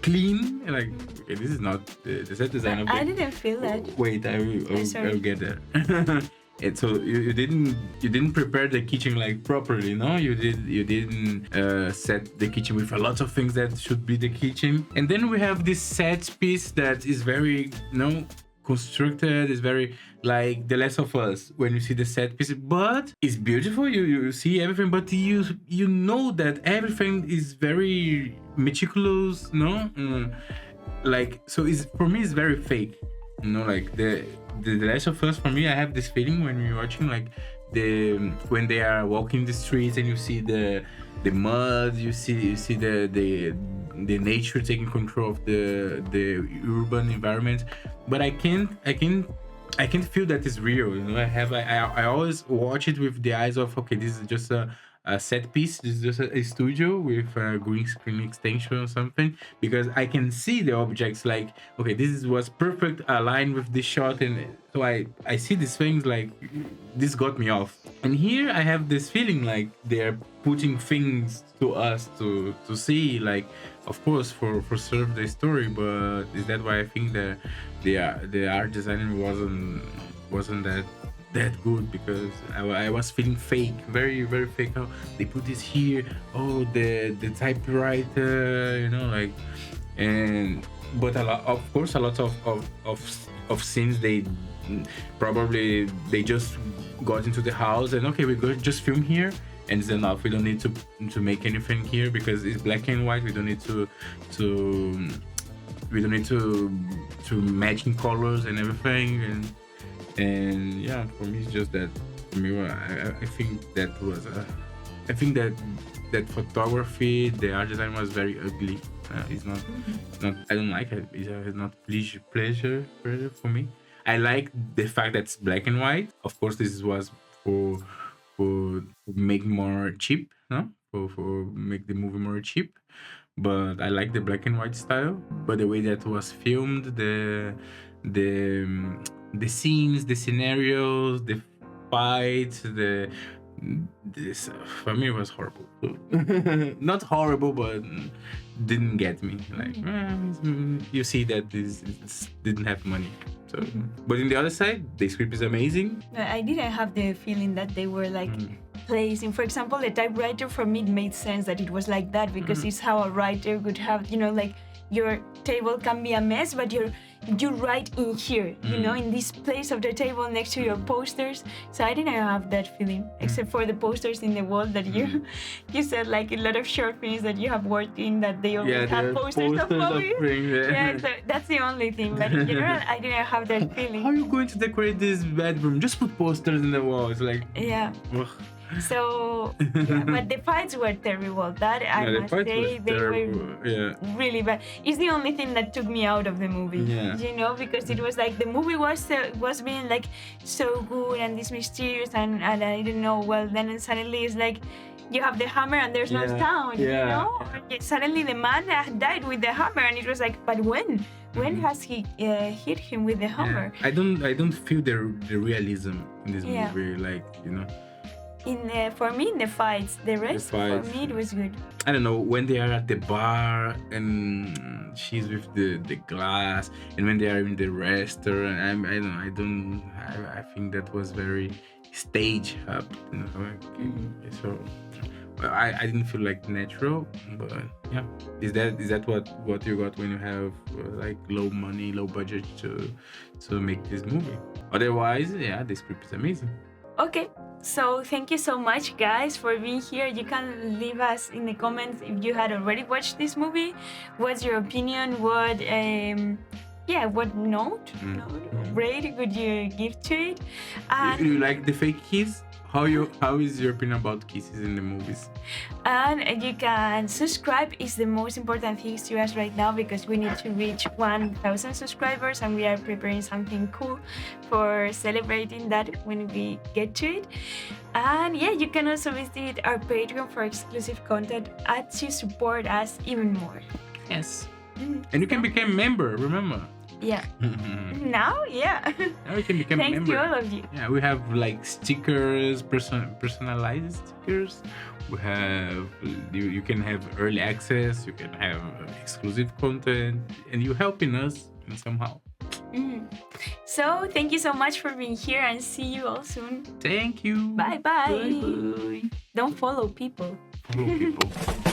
S2: clean, like okay, this is not the set design of the.
S1: I didn't feel that.
S2: Wait, I'll get there. And so you didn't prepare the kitchen like properly, no? You didn't set the kitchen with a lot of things that should be the kitchen. And then we have this set piece that is very constructed, is very like The Last of Us when you see the set piece, but it's beautiful. You see everything, but you know that everything is very meticulous, no? Like, so it's, for me, it's very fake, like the Last of Us. For me, I have this feeling when you're watching, like when they are walking the streets and you see the mud, you see the nature taking control of the urban environment, but I can't feel that it's real. I always watch it with the eyes of, okay, this is just a set piece, this is just a studio with a green screen extension or something, because I can see the objects like, okay, this was perfect aligned with this shot, and so I see these things like this got me off. And here I have this feeling like they're putting things to us to see, like, of course for serve the story, but is that why I think the art design wasn't that good, because I was feeling fake, very very fake. How they put this here, the typewriter, like, and but a lot of scenes they just got into the house and, okay, we go just film here and it's enough. We don't need to make anything here because it's black and white. We don't need to matching colors and everything, and yeah, for me it's just that. For me, I think that was I think that photography, the art design was very ugly. It's not I don't like it. It's not pleasure for me. I like the fact that it's black and white. Of course, this was for make more cheap, no? For make the movie more cheap. But I like the black and white style. But the way that was filmed, the scenes, the scenarios, the fights, this for me it was horrible. Not horrible, but didn't get me. Like, you see that this didn't have money. So, but in the other side, the script is amazing.
S1: I didn't have the feeling that they were like placing. For example, the typewriter, for me it made sense that it was like that, because it's how a writer would have, like, your table can be a mess, but you write in here, in this place of the table next to your posters. So I didn't have that feeling, except for the posters in the wall that you said, like a lot of short films that you have worked in, that they always have posters of movies. Yeah, so that's the only thing. But in general, I didn't have that feeling.
S2: How are you going to decorate this bedroom? Just put posters in the walls, like.
S1: Yeah.
S2: Ugh.
S1: So, but the fights were terrible. That I must say, they were really bad. It's the only thing that took me out of the movie. Yeah. Because it was like the movie was being like so good and this mysterious and I didn't know. Well, then suddenly it's like you have the hammer and there's no sound. Suddenly the man died with the hammer and it was like, but when? When has he hit him with the hammer?
S2: I don't feel the realism in this
S1: Yeah.
S2: movie, like, you know.
S1: For me, in the fights, the rest
S2: fights,
S1: for me it was good.
S2: I don't know, when they are at the bar and she's with the glass, and when they are in the restaurant, I think that was very stage up, you know. So I didn't feel like natural, but yeah, is that what you got when you have like low money, low budget to make this movie? Otherwise, yeah, the script is amazing.
S1: Okay, so thank you so much, guys, for being here. You can leave us in the comments if you had already watched this movie. What's your opinion? What note rate would you give to it? And
S2: You like the fake kiss? How is your opinion about kisses in the movies?
S1: And you can subscribe is the most important thing to us right now, because we need to reach 1,000 subscribers and we are preparing something cool for celebrating that when we get to it. And yeah, you can also visit our Patreon for exclusive content and to support us even more.
S2: Yes. And you can become a member, remember?
S1: Yeah. Now you can become a member. Thanks to all of you.
S2: Yeah, we have like stickers, personalized stickers. We have you can have early access. You can have exclusive content, and you're helping us somehow.
S1: So thank you so much for being here, and see you all soon.
S2: Thank you.
S1: Bye bye. Don't follow people.
S2: Follow people.